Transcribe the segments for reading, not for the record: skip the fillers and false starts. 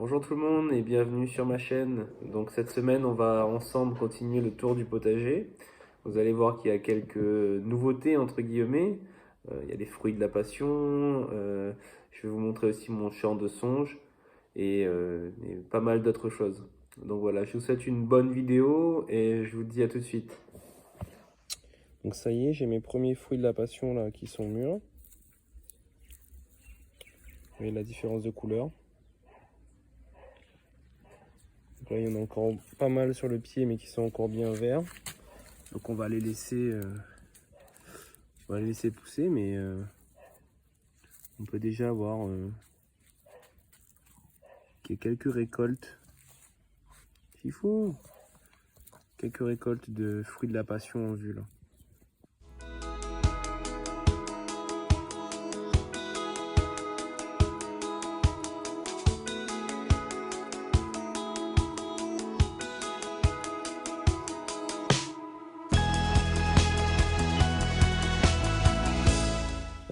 Bonjour tout le monde et bienvenue sur ma chaîne. Donc cette semaine, on va ensemble continuer le tour du potager. Vous allez voir qu'il y a quelques nouveautés entre guillemets. Il y a des fruits de la passion. Je vais vous montrer aussi mon champ de songe et pas mal d'autres choses. Donc voilà, je vous souhaite une bonne vidéo et je vous dis à tout de suite. Donc ça y est, j'ai mes premiers fruits de la passion là qui sont mûrs. Vous voyez la différence de couleur. Là, il y en a encore pas mal sur le pied, mais qui sont encore bien verts. Donc on va les laisser, pousser, mais on peut déjà avoir qu'il y a quelques récoltes. Fifou! Quelques récoltes de fruits de la passion en vue là.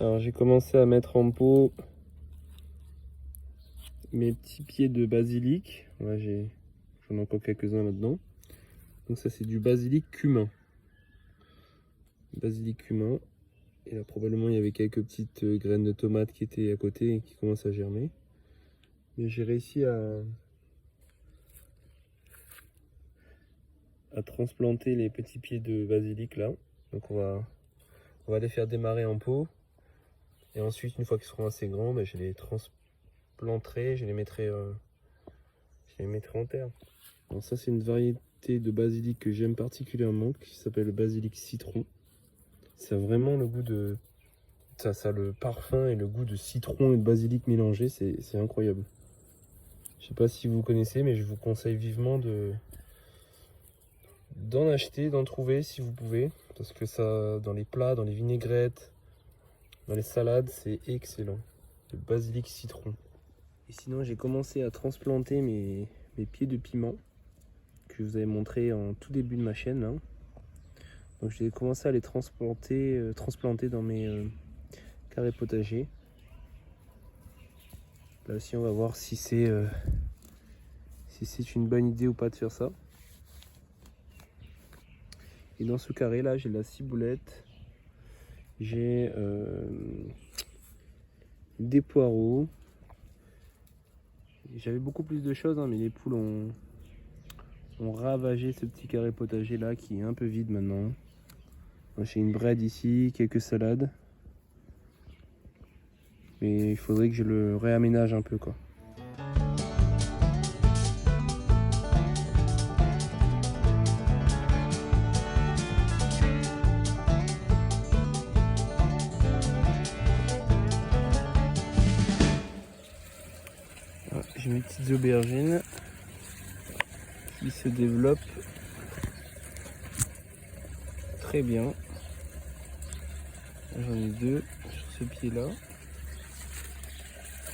Alors j'ai commencé à mettre en pot mes petits pieds de basilic. Là j'en ai encore quelques-uns là-dedans. Donc ça c'est du basilic cumin. Basilic cumin. Et là probablement il y avait quelques petites graines de tomates qui étaient à côté et qui commencent à germer. Mais j'ai réussi à transplanter les petits pieds de basilic là. Donc on va les faire démarrer en pot. Et ensuite, une fois qu'ils seront assez grands, je les transplanterai, je les mettrai en terre. Alors ça c'est une variété de basilic que j'aime particulièrement, qui s'appelle le basilic citron. Ça a vraiment le goût de... Ça a le parfum et le goût de citron et de basilic mélangé, c'est incroyable. Je sais pas si vous connaissez, mais je vous conseille vivement d'en acheter, d'en trouver si vous pouvez. Parce que ça, dans les plats, dans les vinaigrettes, dans les salades, c'est excellent. Le basilic citron. Et sinon, j'ai commencé à transplanter mes pieds de piment que je vous avais montré en tout début de ma chaîne là. Donc j'ai commencé à les transplanter dans mes carrés potagers. Là aussi, on va voir si c'est une bonne idée ou pas de faire ça. Et dans ce carré là, j'ai de la ciboulette, j'ai des poireaux. J'avais beaucoup plus de choses, hein, mais les poules ont ravagé ce petit carré potager là qui est un peu vide maintenant. J'ai une braide ici, quelques salades. Mais il faudrait que je le réaménage un peu quoi. J'ai mes petites aubergines qui se développent très bien. J'en ai deux sur ce pied là.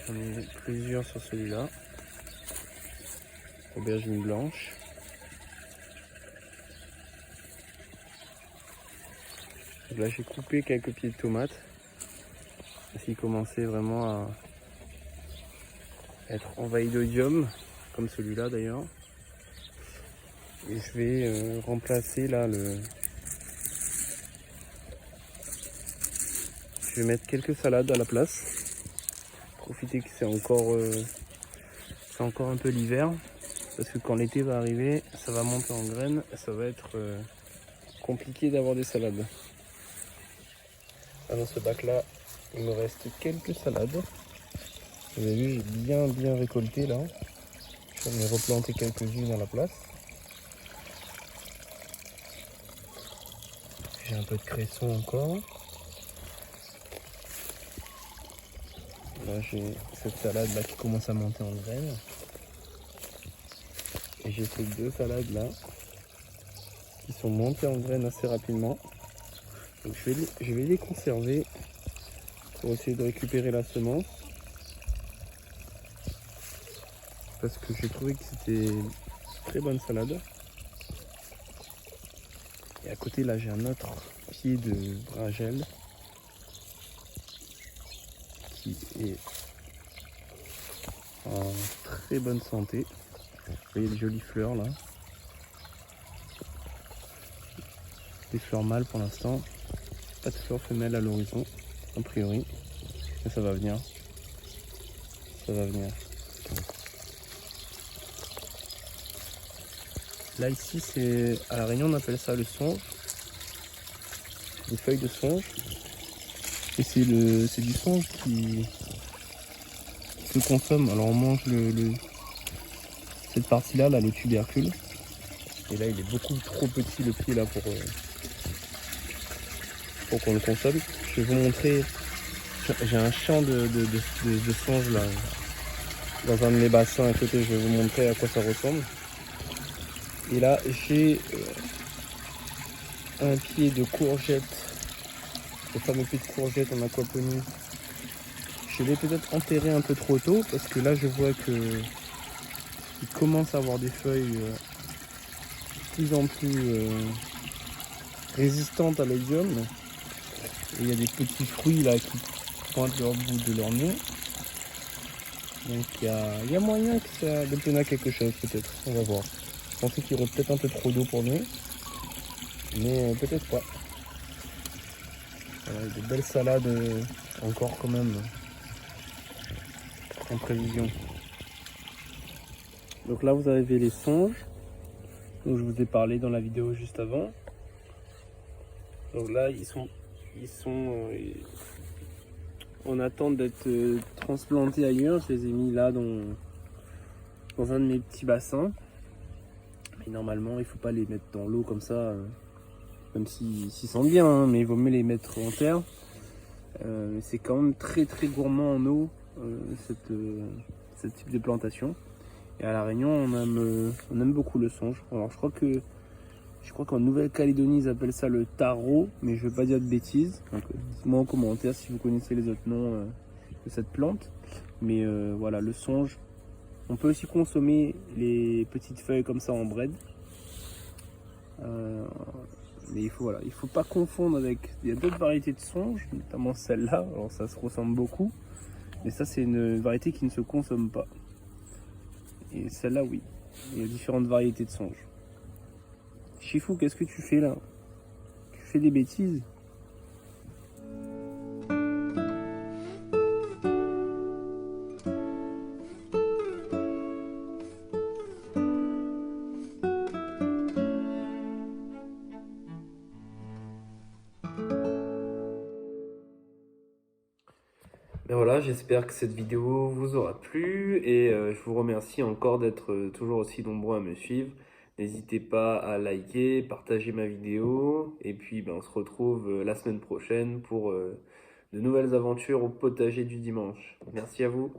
J'en ai plusieurs sur celui-là. Aubergine blanche. Là j'ai coupé quelques pieds de tomates. Parce qu'ils commençaient vraiment à être envahis d'oïdium, comme celui-là d'ailleurs. Et je vais remplacer là Je vais mettre quelques salades à la place. Profiter que c'est encore un peu l'hiver. Parce que quand l'été va arriver, ça va monter en graines. Ça va être compliqué d'avoir des salades. Là, dans ce bac là, il me reste quelques salades. Vous avez vu, j'ai bien récolté là. Je vais replanter quelques-unes à la place. J'ai un peu de cresson encore. Là j'ai cette salade là qui commence à monter en graines. Et j'ai ces deux salades là qui sont montées en graines assez rapidement. Donc je vais les conserver pour essayer de récupérer la semence. Parce que j'ai trouvé que c'était une très bonne salade. Et à côté là j'ai un autre pied de brinjelle qui est en très bonne santé. Vous voyez les jolies fleurs là. Des fleurs mâles pour l'instant. Pas de fleurs femelles à l'horizon, a priori. Mais ça va venir. Ça va venir. Là ici c'est à La Réunion on appelle ça le songe. Des feuilles de songe. Et c'est du songe qui se consomme. Alors on mange cette partie là, le tubercule. Et là il est beaucoup trop petit le pied là pour qu'on le consomme. Je vais vous montrer. J'ai un champ de songe là dans un de mes bassins à côté. Je vais vous montrer à quoi ça ressemble. Et là j'ai un pied de courgette, le fameux pied de courgette en aquaponie. Je l'ai peut-être enterré un peu trop tôt parce que là je vois que il commence à avoir des feuilles de plus en plus résistantes à l'oïdium. Et il y a des petits fruits là qui pointent leur bout de leur nez. Donc il y a moyen que ça donne à quelque chose peut-être, on va voir. Je pensais qu'il y aurait peut-être un peu trop d'eau pour nous, mais peut-être pas. Voilà, des belles salades encore quand même en prévision. Donc là vous avez les songes dont je vous ai parlé dans la vidéo juste avant. Donc là ils sont en attente d'être transplantés ailleurs. Je les ai mis là dans un de mes petits bassins. Mais normalement il faut pas les mettre dans l'eau comme ça, même s'ils sentent bien, hein, mais il vaut mieux les mettre en terre. C'est quand même très gourmand en eau, ce type de plantation. Et à La Réunion on aime beaucoup le songe. Alors je crois qu'en Nouvelle-Calédonie ils appellent ça le taro, mais je veux pas dire de bêtises. Donc dites-moi en commentaire si vous connaissez les autres noms de cette plante. Mais voilà, le songe. On peut aussi consommer les petites feuilles comme ça en bread. Mais il faut pas confondre avec. Il y a d'autres variétés de songe, notamment celle-là. Alors ça se ressemble beaucoup, mais ça c'est une variété qui ne se consomme pas. Et celle-là, oui. Il y a différentes variétés de songe. Chifou, qu'est-ce que tu fais là? Tu fais des bêtises? Ben voilà, j'espère que cette vidéo vous aura plu et je vous remercie encore d'être toujours aussi nombreux à me suivre. N'hésitez pas à liker, partager ma vidéo et puis ben, on se retrouve la semaine prochaine pour de nouvelles aventures au potager du dimanche. Merci à vous.